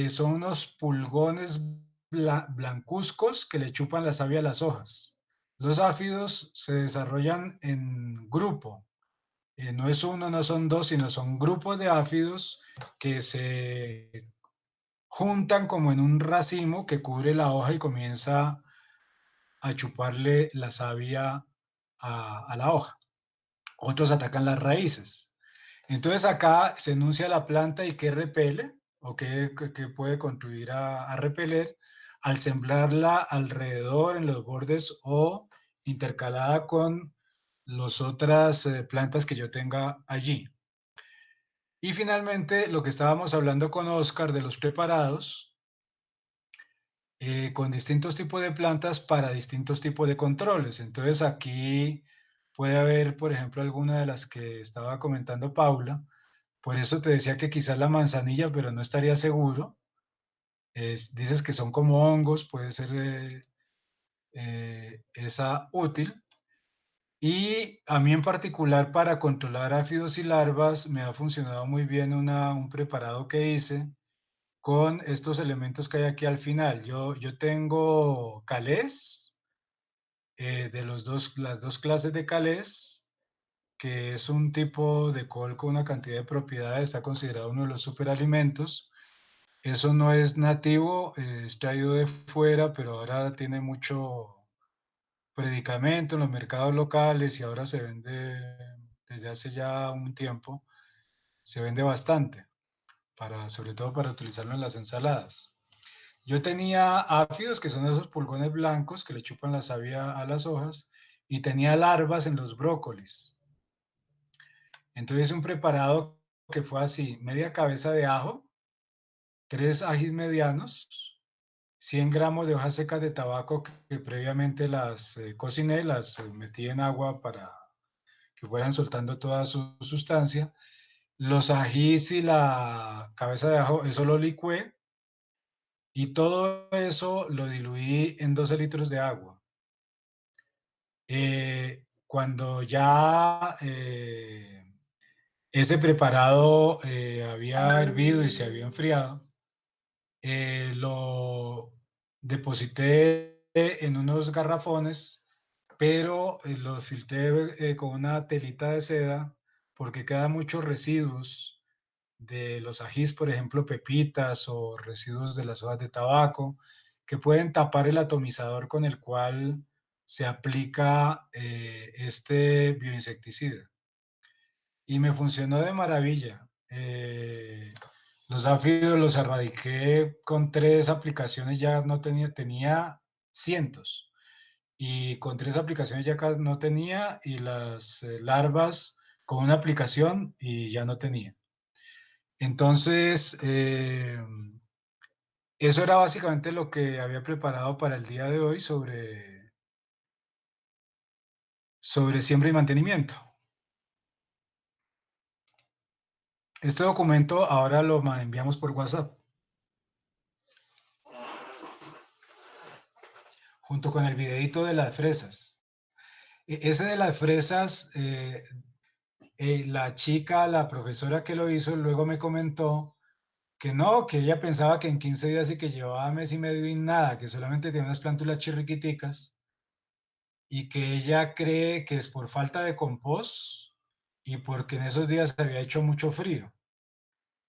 son unos pulgones blancuzcos que le chupan la savia a las hojas. Los áfidos se desarrollan en grupo. No es uno, no son dos, sino son grupos de áfidos que se juntan como en un racimo que cubre la hoja y comienza a chuparle la savia a la hoja. Otros atacan las raíces. Entonces acá se enuncia la planta y qué repele o qué puede contribuir a repeler al sembrarla alrededor, en los bordes o intercalada con las otras plantas que yo tenga allí. Y finalmente, lo que estábamos hablando con Oscar de los preparados, con distintos tipos de plantas para distintos tipos de controles. Entonces aquí puede haber, por ejemplo, alguna de las que estaba comentando Paula. Por eso te decía que quizás la manzanilla, pero no estaría seguro. Dices que son como hongos, puede ser esa útil. Y a mí en particular para controlar áfidos y larvas me ha funcionado muy bien un preparado que hice con estos elementos que hay aquí al final. Yo tengo calés, de las dos clases de calés, que es un tipo de col con una cantidad de propiedades, está considerado uno de los superalimentos. Eso no es nativo, es traído de fuera, pero ahora tiene mucho predicamento en los mercados locales y ahora se vende desde hace ya un tiempo, se vende bastante, sobre todo para utilizarlo en las ensaladas. Yo tenía áfidos, que son esos pulgones blancos que le chupan la savia a las hojas, y tenía larvas en los brócolis. Entonces un preparado que fue así: media cabeza de ajo, 3 ajís medianos, 100 gramos de hojas secas de tabaco que previamente las cociné, las metí en agua para que fueran soltando toda su sustancia. Los ajís y la cabeza de ajo, eso lo licué, y todo eso lo diluí en 12 litros de agua. Cuando ya ese preparado había hervido y se había enfriado, lo deposité en unos garrafones, pero los filtré con una telita de seda porque quedan muchos residuos de los ajís, por ejemplo, pepitas o residuos de las hojas de tabaco, que pueden tapar el atomizador con el cual se aplica este bioinsecticida. Y me funcionó de maravilla. Los áfidos los erradiqué con 3 aplicaciones, ya no tenía cientos. Y con 3 aplicaciones ya no tenía, y las larvas con una aplicación y ya no tenía. Entonces, eso era básicamente lo que había preparado para el día de hoy sobre siembra y mantenimiento. Este documento ahora lo enviamos por WhatsApp, junto con el videito de las fresas. Ese de las fresas, la chica, la profesora que lo hizo, luego me comentó que no, que ella pensaba que en 15 días y que llevaba mes y medio y nada, que solamente tenía unas plántulas chirriquiticas, y que ella cree que es por falta de compost y porque en esos días había hecho mucho frío.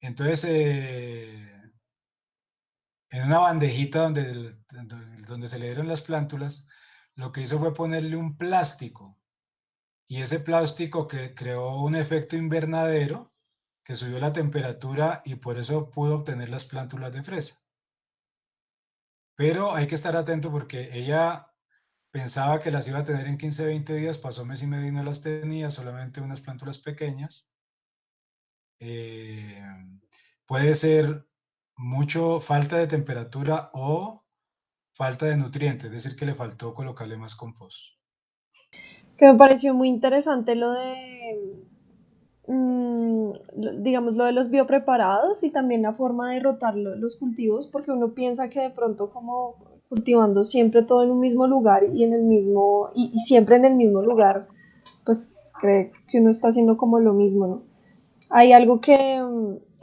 Entonces, en una bandejita donde se le dieron las plántulas, lo que hizo fue ponerle un plástico, y ese plástico que creó un efecto invernadero que subió la temperatura y por eso pudo obtener las plántulas de fresa. Pero hay que estar atento porque ella pensaba que las iba a tener en 15, 20 días, pasó mes y medio y no las tenía, solamente unas plántulas pequeñas. Puede ser mucho falta de temperatura o falta de nutrientes, es decir, que le faltó colocarle más compost. Que me pareció muy interesante lo de digamos, lo de los biopreparados y también la forma de rotar los cultivos, porque uno piensa que de pronto como cultivando siempre todo en un mismo lugar y en el mismo, y siempre en el mismo lugar, pues cree que uno está haciendo como lo mismo, ¿no? Hay algo que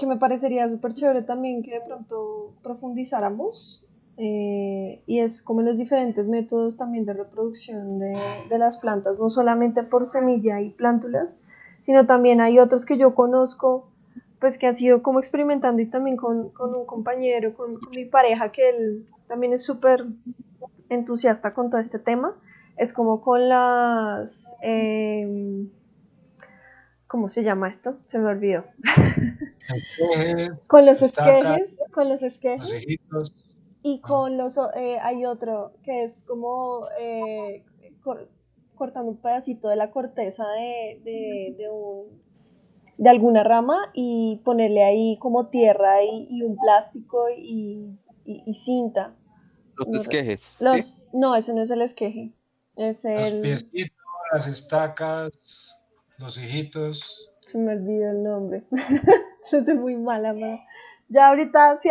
me parecería súper chévere también que de pronto profundizáramos, y es como los diferentes métodos también de reproducción de las plantas, no solamente por semilla y plántulas, sino también hay otros que yo conozco, pues que ha sido como experimentando y también con un compañero, con mi pareja, que él también es súper entusiasta con todo este tema, es como con las... ¿cómo se llama esto? Se me olvidó. Esquejes, Con los estacas, esquejes los hijitos. y Ah, con los, hay otro que es como cortando un pedacito de la corteza de alguna rama y ponerle ahí como tierra y un plástico y cinta. Los No, esquejes, ¿sí? no, ese no es el esqueje. Es los el... piecitos, las estacas, los hijitos. Se me olvidó el nombre. Yo soy muy mala, ya ahorita si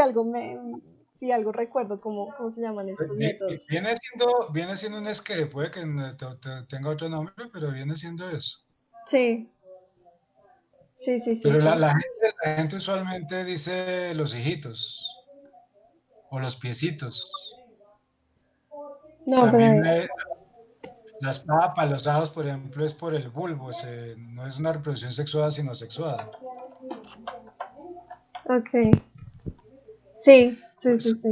algo recuerdo cómo se llaman estos métodos. Viene siendo un esqueje, puede que tenga otro nombre, pero viene siendo eso. Sí, sí. Pero la gente usualmente dice los hijitos o los piecitos. No, También pero... las papas, los dados, por ejemplo, es por el bulbo, no es una reproducción sexuada, sino sexuada. Ok. Sí. Pues,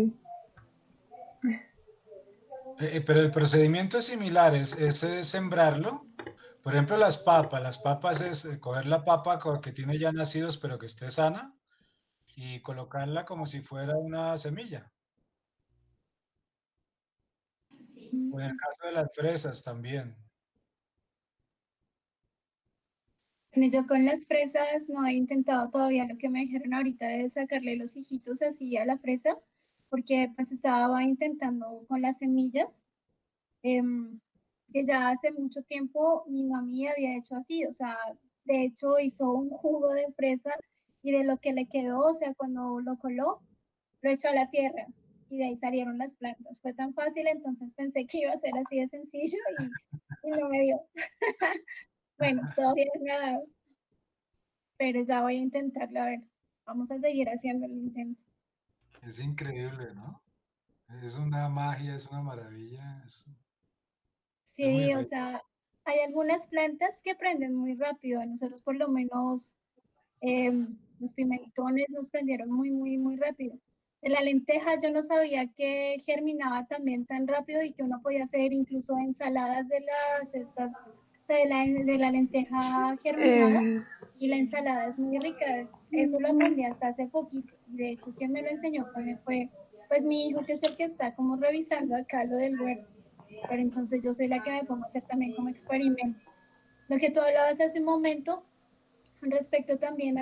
pero el procedimiento es similar, es sembrarlo. Por ejemplo, las papas es coger la papa que tiene ya nacidos, pero que esté sana, y colocarla como si fuera una semilla. O en el caso de las fresas también. Bueno, yo con las fresas no he intentado todavía lo que me dijeron ahorita de sacarle los hijitos así a la fresa, porque pues estaba intentando con las semillas, que ya hace mucho tiempo mi mami había hecho así, o sea, de hecho hizo un jugo de fresa y de lo que le quedó, o sea, cuando lo coló, lo echó a la tierra y de ahí salieron las plantas. Fue tan fácil, entonces pensé que iba a ser así de sencillo y no me dio. Bueno, todavía no me ha dado, pero ya voy a intentarlo, a ver, vamos a seguir haciendo el intento. Es increíble, ¿no? Es una magia, es una maravilla, es muy Sí, o bello. sea, hay algunas plantas que prenden muy rápido. Nosotros por lo menos los pimentones nos prendieron muy rápido. De la lenteja yo no sabía que germinaba también tan rápido y que uno podía hacer incluso ensaladas de las estas, o sea, de la lenteja germinada y la ensalada es muy rica. Eso lo aprendí hasta hace poquito. De hecho, quien me lo enseñó fue pues mi hijo, que es el que está como revisando acá lo del huerto. Pero entonces yo soy la que me pongo a hacer también como experimentos. Lo que tú hablabas hace un momento, respecto también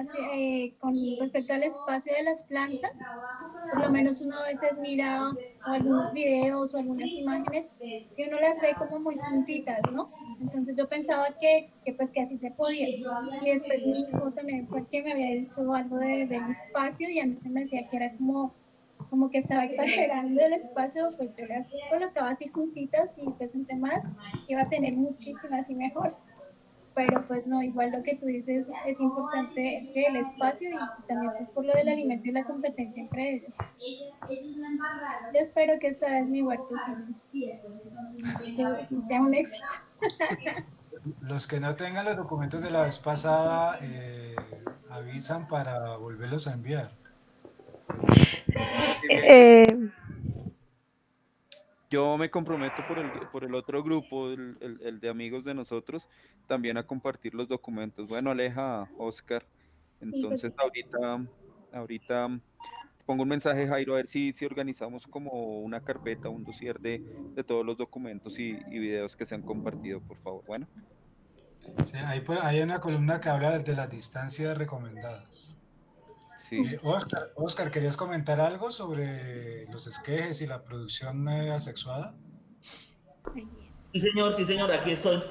con respecto al espacio de las plantas, por lo menos uno a veces mira algunos videos o algunas imágenes y uno las ve como muy juntitas, ¿no? Entonces yo pensaba pues que así se podía. Y después mi hijo también fue el que me había dicho algo del espacio y a mí se me decía que era como que estaba exagerando el espacio, pues yo las colocaba así juntitas y pues entre más iba a tener muchísimas y mejor. Pero pues no, igual lo que tú dices es importante que el espacio y también pues por lo del alimento y la competencia entre ellos. Yo espero que esta vez mi huerto sí sea un éxito. Los que no tengan los documentos de la vez pasada avisan para volverlos a enviar. Yo me comprometo por el otro grupo, el de amigos de nosotros, también a compartir los documentos. Bueno, Aleja, Oscar, Sí, entonces ahorita pongo un mensaje, Jairo, a ver si organizamos como una carpeta, un dossier de todos los documentos y videos que se han compartido, por favor. Bueno, Sí, hay una columna que habla de las distancias recomendadas. sí. Oscar, ¿querías comentar algo sobre los esquejes y la producción asexuada? Sí, señor, aquí estoy.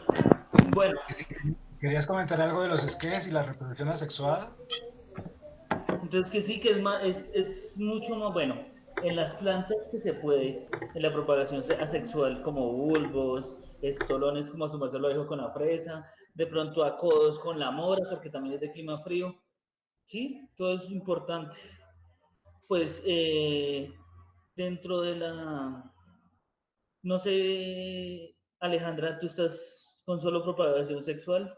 Bueno, ¿Querías comentar algo de los esquejes y la reproducción asexuada? Entonces que sí, que es mucho más bueno. En las plantas que se puede, en la propagación asexual, como bulbos, estolones, como su merced lo dijo con la fresa, de pronto acodos con la mora, porque también es de clima frío. Sí, todo es importante. Pues dentro de la, no sé, Alejandra, ¿tú estás con solo propagación sexual?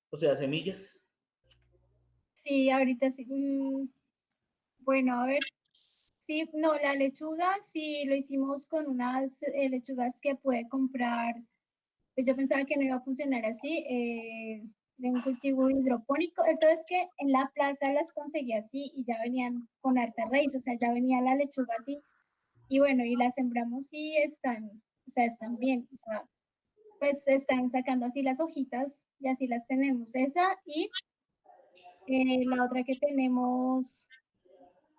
O sea, semillas. Sí, ahorita sí. Bueno, a ver. Sí, no, la lechuga sí lo hicimos con unas lechugas que puede comprar. Pues yo pensaba que no iba a funcionar así, de un cultivo hidropónico. Entonces que en la plaza las conseguí así y ya venían con harta raíz, o sea, ya venía la lechuga así. Y bueno, y las sembramos y están, o sea, están bien, o sea, pues están sacando así las hojitas y así las tenemos. Esa y la otra que tenemos,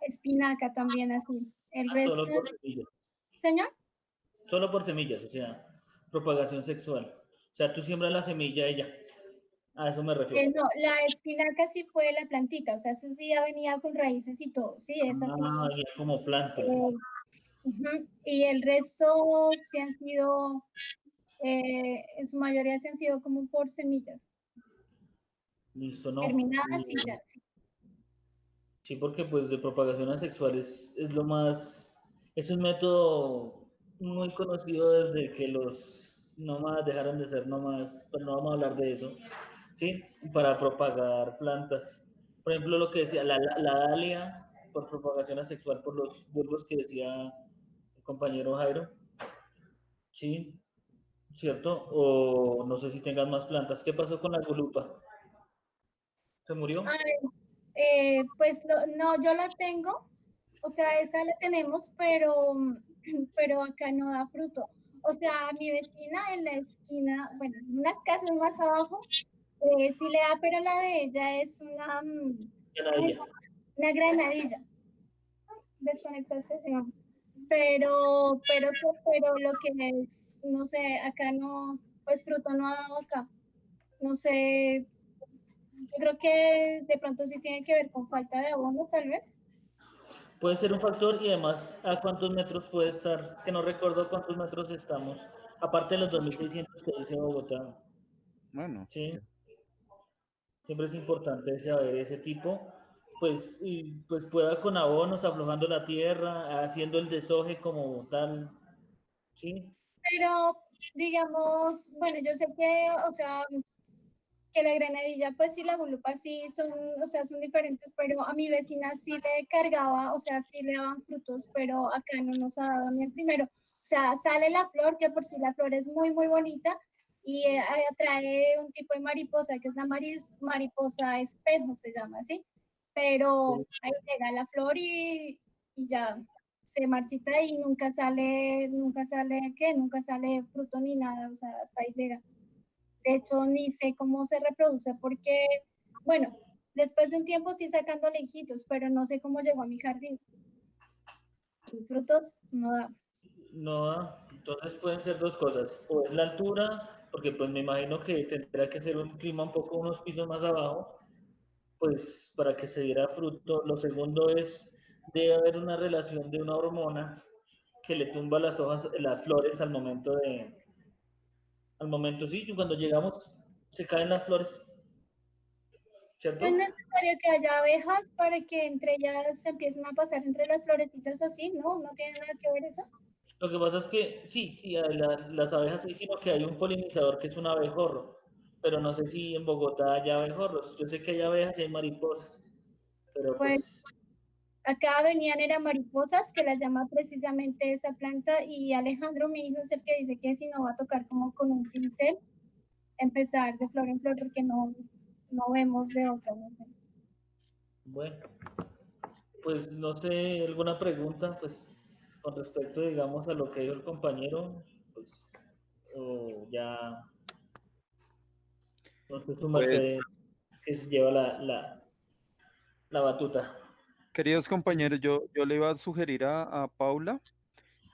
espinaca también así. El resto, Solo por semillas. señor. Solo por semillas, o sea, propagación sexual. O sea, tú siembras la semilla y ya. A eso me refiero. No, la espinaca sí fue la plantita, o sea, esa sí ya venía con raíces y todo, sí, es así. Ah, ya como planta. Ujú. Y el resto sí han sido, en su mayoría sí han sido como por semillas, Listo, no. germinadas y ya, sí. Sí, porque pues de propagación asexual es lo más, es un método muy conocido desde que los nómadas dejaron de ser nómadas, pero no vamos a hablar de eso, ¿sí? Para propagar plantas. Por ejemplo, lo que decía la dalia por propagación asexual por los bulbos que decía el compañero Jairo, ¿sí? ¿Cierto? O no sé si tengan más plantas. ¿Qué pasó con la gulupa? ¿Se murió? Ah, pues no, yo la tengo, o sea, esa la tenemos, pero, pero acá no da fruto. O sea, mi vecina en la esquina, bueno, unas casas más abajo, sí le da, pero la de ella es una, ay, Granadilla. una granadilla. Desconectaste, sí. Pero lo que es, no sé, acá no, pues fruto no ha dado acá. No sé, yo creo que de pronto sí tiene que ver con falta de abono, tal vez. Puede ser un factor y además a cuántos metros puede estar. Es que no recuerdo a cuántos metros estamos. Aparte de los 2.600 que dice Bogotá. Bueno, Sí, siempre es importante saber ese tipo. Pues, y, pues pueda con abonos, aflojando la tierra, haciendo el desoje como tal. Sí, Pero, digamos, bueno, yo sé que, o sea, que la granadilla, pues sí, la gulupa sí son, o sea, son diferentes, pero a mi vecina sí le cargaba, o sea, sí le daban frutos, pero acá no nos ha dado ni el primero. O sea, sale la flor, que por sí la flor es muy, muy bonita y atrae un tipo de mariposa, que es la mariposa espejo, se llama así, pero ahí llega la flor y ya se marchita y nunca sale, ¿qué? Nunca sale fruto ni nada, o sea, hasta ahí llega. De hecho, ni sé cómo se reproduce porque, bueno, después de un tiempo sí sacando lejitos, pero no sé cómo llegó a mi jardín. Y frutos no da. no da. Entonces pueden ser dos cosas. O es la altura, porque pues me imagino que tendrá que ser un clima un poco unos pisos más abajo, pues para que se diera fruto. Lo segundo es, debe haber una relación de una hormona que le tumba las hojas, las flores al momento sí, y cuando llegamos se caen las flores, No es ¿cierto? necesario que haya abejas para que entre ellas se empiecen a pasar entre las florecitas o así, ¿no? No tiene nada que ver eso. Lo que pasa es que sí, sí, las abejas sí, sino que hay un polinizador que es un abejorro, pero no sé si en Bogotá hay abejorros. Yo sé que hay abejas y hay mariposas, pero Pues pues, acá venían eran mariposas, que las llama precisamente esa planta, y Alejandro, mi hijo, es el que dice que si no va a tocar como con un pincel, empezar de flor en flor porque no vemos de otra. No sé. bueno, pues no sé, alguna pregunta, pues con respecto, digamos, a lo que dijo el compañero, pues, o ya, no sé, su pues, merced que se lleva la batuta. queridos compañeros, yo le iba a sugerir a Paula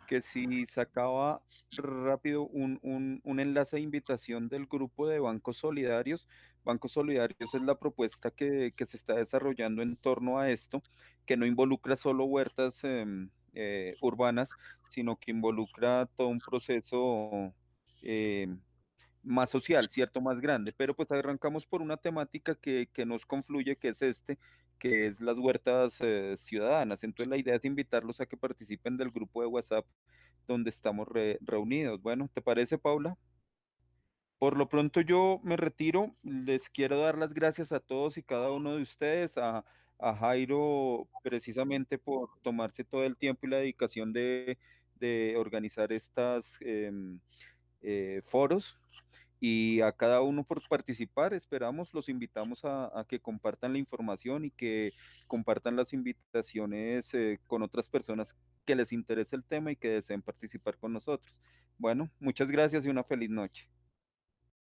que si sacaba rápido un enlace de invitación del grupo de Bancos Solidarios. Bancos Solidarios es la propuesta que se está desarrollando en torno a esto, que no involucra solo huertas urbanas, sino que involucra todo un proceso más social, ¿cierto? Más grande, pero pues arrancamos por una temática que nos confluye, que es las huertas ciudadanas. Entonces la idea es invitarlos a que participen del grupo de WhatsApp donde estamos reunidos. Bueno, ¿te parece, Paula? Por lo pronto yo me retiro. Les quiero dar las gracias a todos y cada uno de ustedes, a Jairo precisamente por tomarse todo el tiempo y la dedicación de organizar estas foros, y a cada uno por participar. Esperamos, los invitamos a que compartan la información y que compartan las invitaciones con otras personas que les interese el tema y que deseen participar con nosotros. Bueno, muchas gracias y una feliz noche.